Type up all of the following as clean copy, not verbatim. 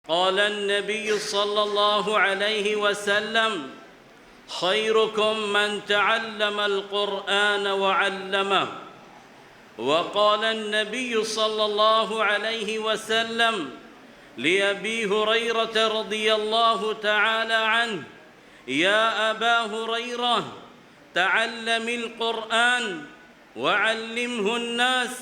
قال النبي صلى الله عليه وسلم خيركم من تعلم القرآن وعلمه. وقال النبي صلى الله عليه وسلم لأبي هريرة رضي الله تعالى عنه يا أبا هريرة تعلم القرآن وعلمه الناس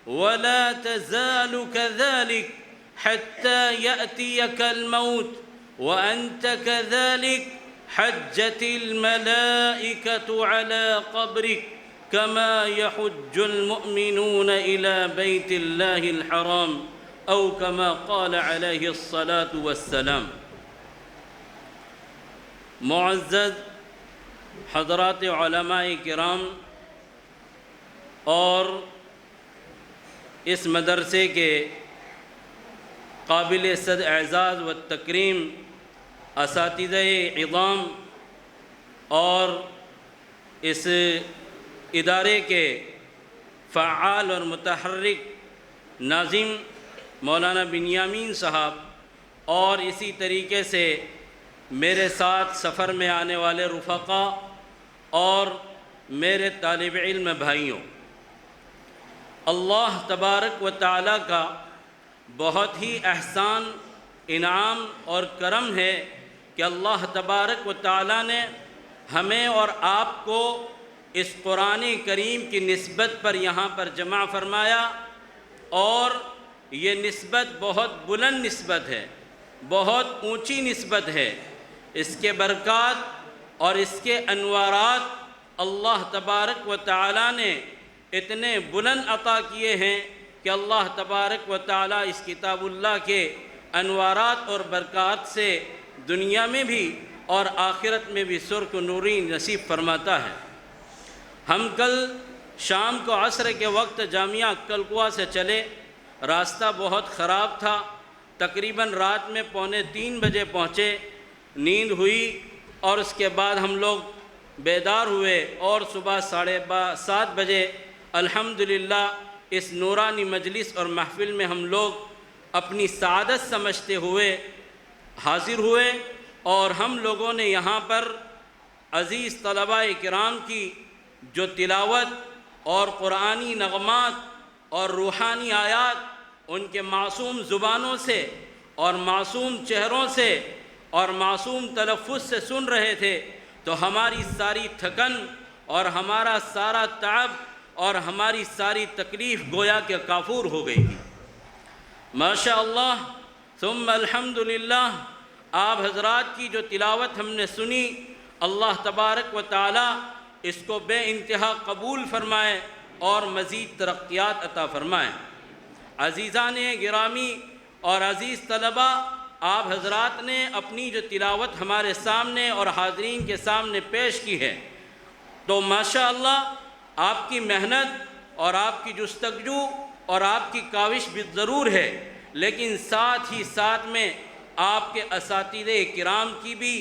ولا تزال كذلك حتى يأتيك الموت وأنت كذلك حجت الملائكة على قبرك كما يحج المؤمنون إلى بيت الله الحرام أو كما قال عليه الصلاة والسلام. معزز حضرات علماء کرام اور اس مدرسے کے قابل صد اعزاز و تکریم اساتذہ عظام اور اس ادارے کے فعال اور متحرک ناظم مولانا بنیامین صاحب اور اسی طریقے سے میرے ساتھ سفر میں آنے والے رفقا اور میرے طالب علم بھائیوں، اللہ تبارک و تعالیٰ کا بہت ہی احسان، انعام اور کرم ہے کہ اللہ تبارک و تعالیٰ نے ہمیں اور آپ کو اس قرآن کریم کی نسبت پر یہاں پر جمع فرمایا، اور یہ نسبت بہت بلند نسبت ہے، بہت اونچی نسبت ہے. اس کے برکات اور اس کے انوارات اللہ تبارک و تعالیٰ نے اتنے بلند عطا کیے ہیں کہ اللہ تبارک و تعالیٰ اس کتاب اللہ کے انوارات اور برکات سے دنیا میں بھی اور آخرت میں بھی سرخ نوری نصیب فرماتا ہے. ہم کل شام کو عصر کے وقت جامعہ قلقوہ سے چلے، راستہ بہت خراب تھا، تقریباً رات میں 2:45 بجے پہنچے. نیند ہوئی اور اس کے بعد ہم لوگ بیدار ہوئے اور صبح 7:30 بجے الحمدللہ اس نورانی مجلس اور محفل میں ہم لوگ اپنی سعادت سمجھتے ہوئے حاضر ہوئے. اور ہم لوگوں نے یہاں پر عزیز طلباء کرام کی جو تلاوت اور قرآنی نغمات اور روحانی آیات ان کے معصوم زبانوں سے اور معصوم چہروں سے اور معصوم تلفظ سے سن رہے تھے، تو ہماری ساری تھکن اور ہمارا سارا تعب اور ہماری ساری تکلیف گویا کہ کافور ہو گئی تھی. ماشاء اللہ ثم الحمدللہ. آپ حضرات کی جو تلاوت ہم نے سنی، اللہ تبارک و تعالی اس کو بے انتہا قبول فرمائے اور مزید ترقیات عطا فرمائے. عزیزان گرامی اور عزیز طلبہ، آپ حضرات نے اپنی جو تلاوت ہمارے سامنے اور حاضرین کے سامنے پیش کی ہے، تو ماشاءاللہ آپ کی محنت اور آپ کی جستجو اور آپ کی کاوش بھی ضرور ہے، لیکن ساتھ ہی ساتھ میں آپ کے اساتذہ کرام کی بھی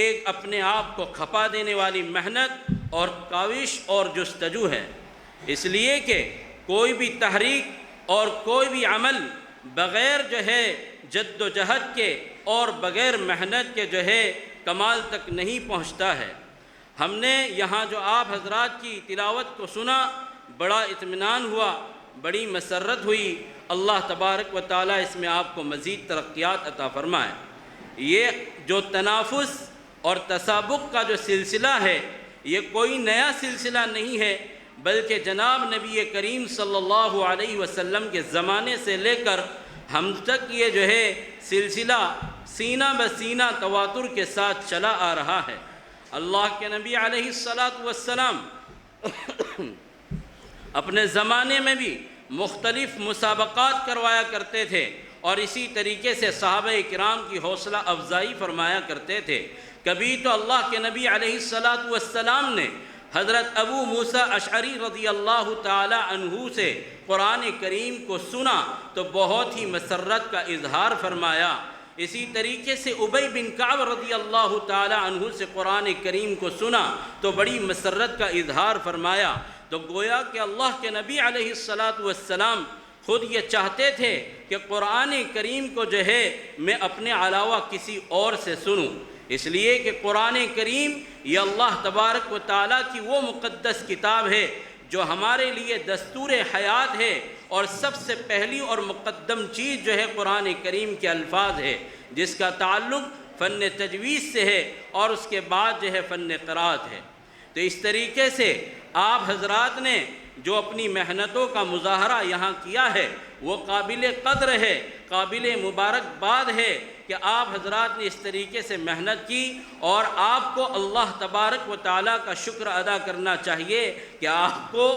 ایک اپنے آپ کو کھپا دینے والی محنت اور کاوش اور جستجو ہے. اس لیے کہ کوئی بھی تحریک اور کوئی بھی عمل بغیر جو ہے جد و جہد کے اور بغیر محنت کے جو ہے کمال تک نہیں پہنچتا ہے. ہم نے یہاں جو آپ حضرات کی تلاوت کو سنا، بڑا اطمینان ہوا، بڑی مسرت ہوئی. اللہ تبارک و تعالیٰ اس میں آپ کو مزید ترقیات عطا فرمائے. یہ جو تنافس اور تسابق کا جو سلسلہ ہے، یہ کوئی نیا سلسلہ نہیں ہے، بلکہ جناب نبی کریم صلی اللہ علیہ وسلم کے زمانے سے لے کر ہم تک یہ جو ہے سلسلہ سینہ بسینہ تواتر کے ساتھ چلا آ رہا ہے. اللہ کے نبی علیہ السلام اپنے زمانے میں بھی مختلف مسابقات کروایا کرتے تھے، اور اسی طریقے سے صحابہ کرام کی حوصلہ افزائی فرمایا کرتے تھے. کبھی تو اللہ کے نبی علیہ السلام نے حضرت ابو موسیٰ اشعری رضی اللہ تعالی عنہ سے قرآن کریم کو سنا تو بہت ہی مسرت کا اظہار فرمایا. اسی طریقے سے ابی بن کعب رضی اللہ تعالی عنہ سے قرآن کریم کو سنا تو بڑی مسرت کا اظہار فرمایا. تو گویا کہ اللہ کے نبی علیہ السلام خود یہ چاہتے تھے کہ قرآن کریم کو جو ہے میں اپنے علاوہ کسی اور سے سنوں، اس لیے کہ قرآن کریم یہ اللہ تبارک و تعالیٰ کی وہ مقدس کتاب ہے جو ہمارے لیے دستور حیات ہے، اور سب سے پہلی اور مقدم چیز جو ہے قرآن کریم کے الفاظ ہے، جس کا تعلق فن تجوید سے ہے، اور اس کے بعد جو ہے فن قرات ہے۔ تو اس طریقے سے آپ حضرات نے جو اپنی محنتوں کا مظاہرہ یہاں کیا ہے وہ قابل قدر ہے، قابل مبارکباد ہے کہ آپ حضرات نے اس طریقے سے محنت کی، اور آپ کو اللہ تبارک و تعالیٰ کا شکر ادا کرنا چاہیے کہ آپ کو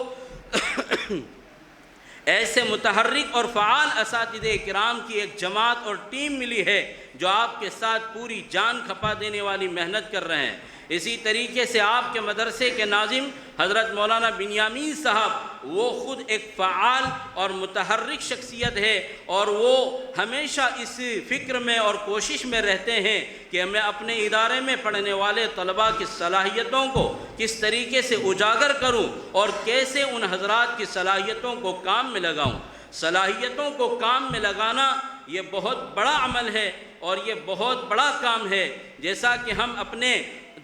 ایسے متحرک اور فعال اساتذہ کرام کی ایک جماعت اور ٹیم ملی ہے جو آپ کے ساتھ پوری جان کھپا دینے والی محنت کر رہے ہیں۔ اسی طریقے سے آپ کے مدرسے کے ناظم حضرت مولانا بنیامین صاحب، وہ خود ایک فعال اور متحرک شخصیت ہے، اور وہ ہمیشہ اس فکر میں اور کوشش میں رہتے ہیں کہ میں اپنے ادارے میں پڑھنے والے طلباء کی صلاحیتوں کو کس طریقے سے اجاگر کروں اور کیسے ان حضرات کی صلاحیتوں کو کام میں لگاؤں۔ صلاحیتوں کو کام میں لگانا یہ بہت بڑا عمل ہے اور یہ بہت بڑا کام ہے، جیسا کہ ہم اپنے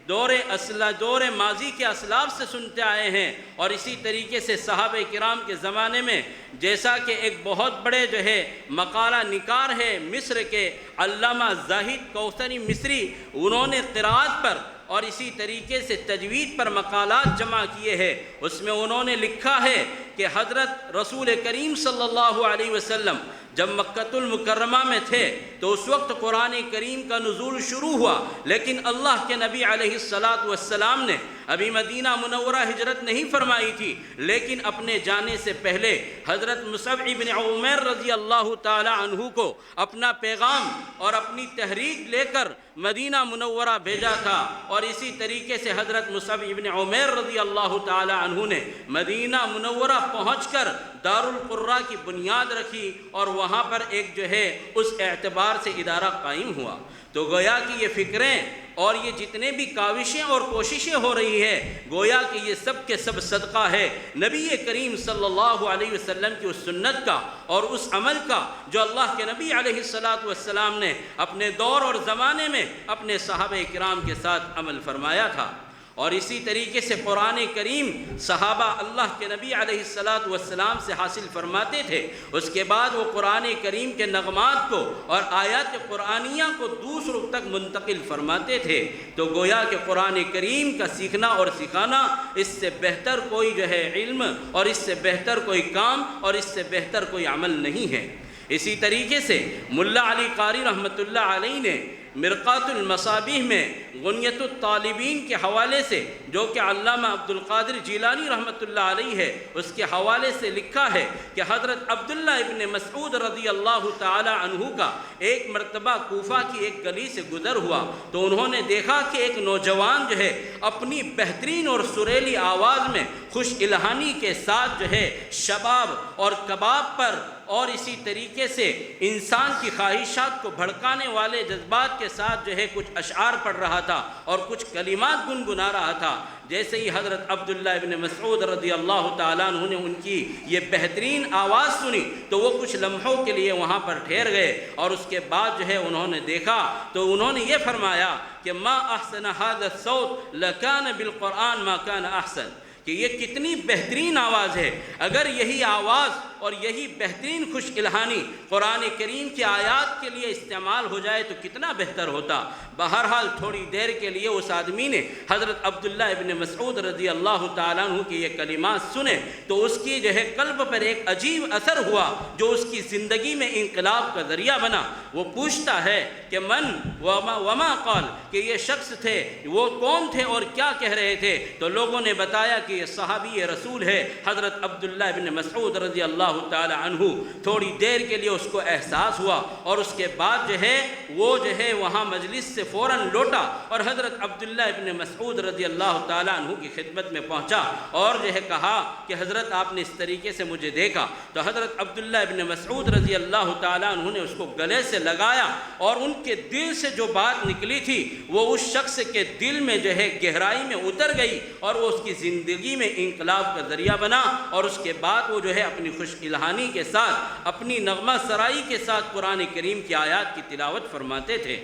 دور ماضی کے اسلاف سے سنتے آئے ہیں، اور اسی طریقے سے صحابہ کرام کے زمانے میں جیسا کہ ایک بہت بڑے جو ہے مقالہ نگار ہے مصر کے علامہ زاہد کوثری مصری، انہوں نے قرات پر اور اسی طریقے سے تجوید پر مقالات جمع کیے ہیں۔ اس میں انہوں نے لکھا ہے کہ حضرت رسول کریم صلی اللہ علیہ وسلم جب مکۃ المکرمہ میں تھے تو اس وقت قرآن کریم کا نزول شروع ہوا، لیکن اللہ کے نبی علیہ السلام نے ابھی مدینہ منورہ ہجرت نہیں فرمائی تھی، لیکن اپنے جانے سے پہلے حضرت مصعب بن عمیر رضی اللہ تعالی عنہ کو اپنا پیغام اور اپنی تحریک لے کر مدینہ منورہ بھیجا تھا، اور اسی طریقے سے حضرت مصعب بن عمیر رضی اللہ تعالی عنہ نے مدینہ منورہ پہنچ کر دار القرآن کی بنیاد رکھی، اور وہاں پر ایک جو ہے اس اعتبار سے ادارہ قائم ہوا۔ تو گویا کہ یہ فکریں اور یہ جتنے بھی کاوشیں اور کوششیں ہو رہی ہیں، گویا کہ یہ سب کے سب صدقہ ہے نبی کریم صلی اللہ علیہ وسلم کی اس سنت کا اور اس عمل کا جو اللہ کے نبی علیہ السلام نے اپنے دور اور زمانے میں اپنے صحابہ کرام کے ساتھ عمل فرمایا تھا۔ اور اسی طریقے سے قرآن کریم صحابہ اللہ کے نبی علیہ السلام سے حاصل فرماتے تھے، اس کے بعد وہ قرآن کریم کے نغمات کو اور آیات قرآنیہ کو دوسروں تک منتقل فرماتے تھے۔ تو گویا کہ قرآن کریم کا سیکھنا اور سکھانا، اس سے بہتر کوئی جو ہے علم اور اس سے بہتر کوئی کام اور اس سے بہتر کوئی عمل نہیں ہے۔ اسی طریقے سے ملا علی قاری رحمۃ اللہ علیہ نے مرکز المصابیح میں غنیت الطالبین کے حوالے سے، جو کہ علامہ عبد القادر جیلانی رحمۃ اللہ علیہ ہے، اس کے حوالے سے لکھا ہے کہ حضرت عبداللہ ابن مسعود رضی اللہ تعالی عنہ کا ایک مرتبہ کوفہ کی ایک گلی سے گزر ہوا تو انہوں نے دیکھا کہ ایک نوجوان جو ہے اپنی بہترین اور سریلی آواز میں خوش الہانی کے ساتھ جو ہے شباب اور کباب پر اور اسی طریقے سے انسان کی خواہشات کو بھڑکانے والے جذبات کے ساتھ جو ہے کچھ اشعار پڑھ رہا تھا اور کچھ کلمات گنگنا رہا تھا۔ جیسے ہی حضرت عبداللہ ابن مسعود رضی اللہ تعالیٰ عنہ نے ان کی یہ بہترین آواز سنی تو وہ کچھ لمحوں کے لیے وہاں پر ٹھہر گئے، اور اس کے بعد جو ہے انہوں نے دیکھا تو انہوں نے یہ فرمایا کہ ما احسن هذا الصوت لکان بالقرآن ما کان احسن، کہ یہ کتنی بہترین آواز ہے، اگر یہی آواز اور یہی بہترین خوش الہانی قرآن کریم کی آیات کے لیے استعمال ہو جائے تو کتنا بہتر ہوتا۔ بہرحال تھوڑی دیر کے لیے اس آدمی نے حضرت عبداللہ ابن مسعود رضی اللہ تعالیٰ عنہ کی یہ کلمات سنے تو اس کی جو ہے قلب پر ایک عجیب اثر ہوا جو اس کی زندگی میں انقلاب کا ذریعہ بنا۔ وہ پوچھتا ہے کہ من وما قال، کہ یہ شخص تھے، وہ کون تھے اور کیا کہہ رہے تھے؟ تو لوگوں نے بتایا کہ یہ صحابی رسول ہے حضرت عبداللہ ابن مسعود رضی اللہ تعالی عنہ۔ تھوڑی دیر کے لیے اس کو احساس ہوا اور اس کے بعد جو ہے وہ جو ہے وہاں مجلس سے فوراً لوٹا اور حضرت عبداللہ ابن مسعود رضی اللہ تعالی عنہ کی خدمت میں پہنچا اور جو ہے کہا کہ حضرت آپ نے اس طریقے سے مجھے دیکھا۔ تو حضرت عبداللہ ابن مسعود رضی اللہ تعالی عنہ نے اس کو گلے سے لگایا اور ان کے دل سے جو بات نکلی تھی وہ اس شخص کے دل میں جو ہے گہرائی میں اتر گئی اور وہ اس کی زندگی میں انقلاب کا ذریعہ بنا، اور اس کے بعد وہ جو ہے اپنی خوش الہانی کے ساتھ، اپنی نغمہ سرائی کے ساتھ قرآن کریم کی آیات کی تلاوت فرماتے تھے۔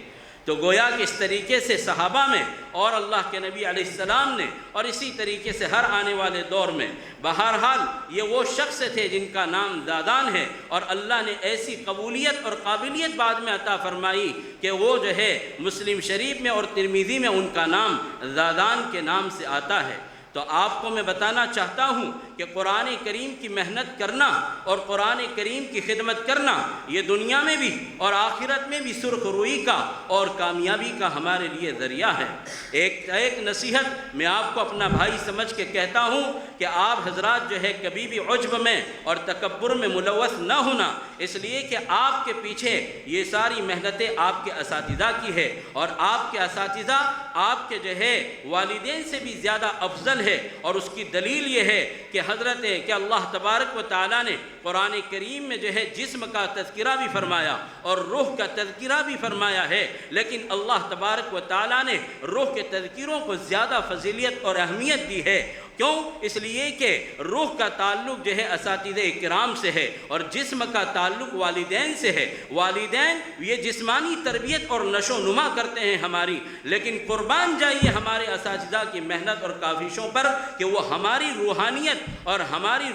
تو گویا کہ اس طریقے سے صحابہ میں اور اللہ کے نبی علیہ السلام نے، اور اسی طریقے سے ہر آنے والے دور میں، بہرحال یہ وہ شخص تھے جن کا نام دادان ہے، اور اللہ نے ایسی قبولیت اور قابلیت بعد میں عطا فرمائی کہ وہ جو ہے مسلم شریف میں اور ترمذی میں ان کا نام دادان کے نام سے آتا ہے۔ تو آپ کو میں بتانا چاہتا ہوں کہ قرآن کریم کی محنت کرنا اور قرآن کریم کی خدمت کرنا یہ دنیا میں بھی اور آخرت میں بھی سرخ روئی کا اور کامیابی کا ہمارے لیے ذریعہ ہے۔ ایک نصیحت میں آپ کو اپنا بھائی سمجھ کے کہتا ہوں کہ آپ حضرات جو ہے کبھی بھی عجب میں اور تکبر میں ملوث نہ ہونا، اس لیے کہ آپ کے پیچھے یہ ساری محنتیں آپ کے اساتذہ کی ہے، اور آپ کے اساتذہ آپ کے جو ہے والدین سے بھی زیادہ افضل ہے، اور اس کی دلیل یہ ہے کہ کہ اللہ تبارک و تعالیٰ نے قرآن کریم میں جو ہے جسم کا تذکرہ بھی فرمایا اور روح کا تذکرہ بھی فرمایا ہے، لیکن اللہ تبارک و تعالیٰ نے روح کے تذکروں کو زیادہ فضیلت اور اہمیت دی ہے۔ کیوں؟ اس لیے کہ روح کا تعلق جو ہے اساتذہ کرام سے ہے، اور جسم کا تعلق والدین سے ہے۔ والدین یہ جسمانی تربیت اور نشو و نما کرتے ہیں ہماری، لیکن قربان جائیے ہمارے اساتذہ کی محنت اور کاوشوں پر کہ وہ ہماری روحانیت اور ہماری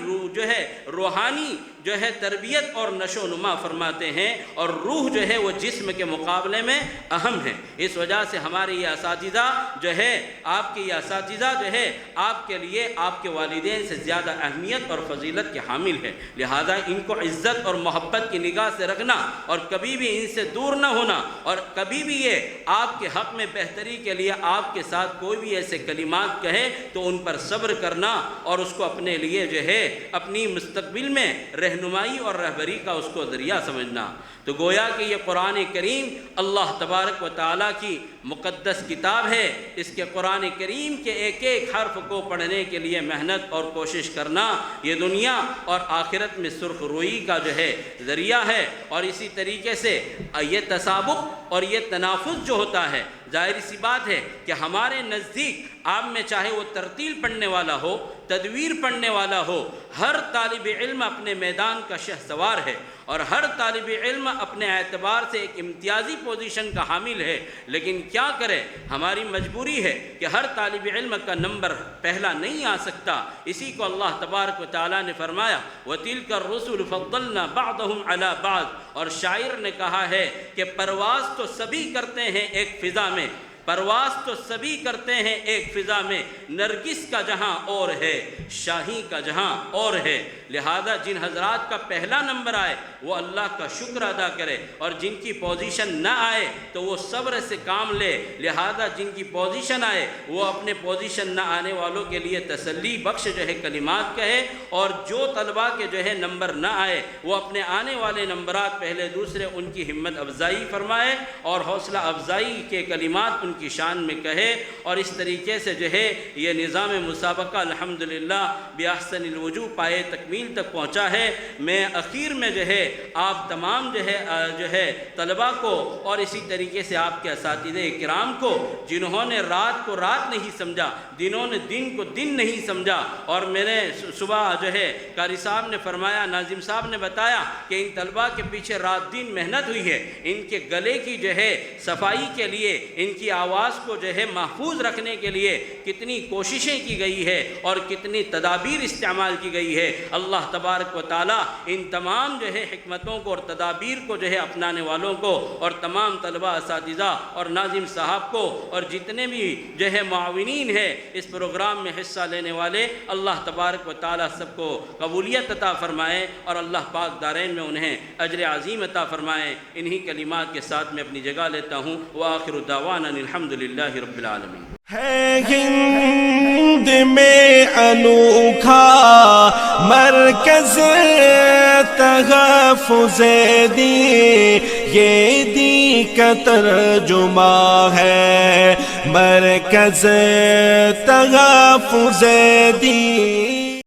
روحانی جو ہے تربیت اور نشو و نما فرماتے ہیں، اور روح جو ہے وہ جسم کے مقابلے میں اہم ہے۔ اس وجہ سے ہمارے یہ اساتذہ جو ہے آپ کے یہ اساتذہ جو ہے آپ کے لیے آپ کے والدین سے زیادہ اہمیت اور فضیلت کے حامل ہے، لہذا ان کو عزت اور محبت کی نگاہ سے رکھنا، اور کبھی بھی ان سے دور نہ ہونا، اور کبھی بھی یہ آپ کے حق میں بہتری کے لیے آپ کے ساتھ کوئی بھی ایسے کلمات کہے تو ان پر صبر کرنا، اور اس کو اپنے لیے جو ہے اپنی مستقبل میں رہنمائی اور رہبری کا اس کو ذریعہ سمجھنا۔ تو گویا کہ یہ قرآن کریم اللہ تبارک و تعالیٰ کی مقدس کتاب ہے، اس کے قرآن کریم کے ایک ایک حرف کو پڑھنے کے لیے محنت اور کوشش کرنا یہ دنیا اور آخرت میں سرخ روئی کا جو ہے ذریعہ ہے۔ اور اسی طریقے سے یہ تسابق اور یہ تنافس جو ہوتا ہے، ظاہر سی بات ہے کہ ہمارے نزدیک آپ میں چاہے وہ ترتیل پڑھنے والا ہو، تدویر پڑھنے والا ہو، ہر طالب علم اپنے میدان کا شہسوار ہے، اور ہر طالب علم اپنے اعتبار سے ایک امتیازی پوزیشن کا حامل ہے، لیکن کیا کرے، ہماری مجبوری ہے کہ ہر طالب علم کا نمبر پہلا نہیں آ سکتا۔ اسی کو اللہ تبارک و تعالیٰ نے فرمایا وَتِلْكَ الرُّسُلُ فَضَّلْنَا بَعْضَهُمْ عَلَى بَعْضٍ، اور شاعر نے کہا ہے کہ پرواز تو سبھی کرتے ہیں ایک فضا میں، پرواز تو سبھی کرتے ہیں ایک فضا میں، نرگس کا جہاں اور ہے، شاہی کا جہاں اور ہے۔ لہذا جن حضرات کا پہلا نمبر آئے وہ اللہ کا شکر ادا کرے، اور جن کی پوزیشن نہ آئے تو وہ صبر سے کام لے۔ لہذا جن کی پوزیشن آئے وہ اپنے پوزیشن نہ آنے والوں کے لیے تسلی بخش جو ہے کلمات کہے، اور جو طلباء کے جو ہے نمبر نہ آئے وہ اپنے آنے والے نمبرات پہلے دوسرے ان کی ہمت افزائی فرمائے اور حوصلہ افزائی کے کلمات ان کی شان میں کہے۔ اور اس طریقے سے جو ہے یہ نظام مسابقہ الحمدللہ بأحسن الوجوہ پائے تکمیل تک پہنچا ہے۔ میں اخیر میں جو ہے آپ تمام جو ہے طلباء کو، اور اسی طریقے سے آپ کے اساتذہ کرام کو جنہوں نے رات کو رات نہیں سمجھا، دنوں نے دن کو دن نہیں سمجھا، اور میں نے صبح جو ہے قاری صاحب نے فرمایا، ناظم صاحب نے بتایا کہ ان طلباء کے پیچھے رات دن محنت ہوئی ہے، ان کے گلے کی جو ہے صفائی کے لیے، ان کی آواز کو جو ہے محفوظ رکھنے کے لیے کتنی کوششیں کی گئی ہے اور کتنی تدابیر استعمال کی گئی ہے۔ اللہ تبارک و تعالیٰ ان تمام جو ہے حکمتوں کو اور تدابیر کو جو ہے اپنانے والوں کو، اور تمام طلباء، اساتذہ اور ناظم صاحب کو، اور جتنے بھی جو ہے معاونین ہیں اس پروگرام میں حصہ لینے والے، اللہ تبارک و تعالیٰ سب کو قبولیت عطا فرمائے، اور اللہ پاک دارین میں انہیں اجر عظیم عطا فرمائے۔ انہی کلمات کے ساتھ میں اپنی جگہ لیتا ہوں۔ وآخر دعوانا الحمدللہ رب العالمین۔ ہے ہند میں انوکھا مرکز تحفظ-E-Deen، یہ دین کا ترجمہ ہے مرکز تحفظ-E-Deen۔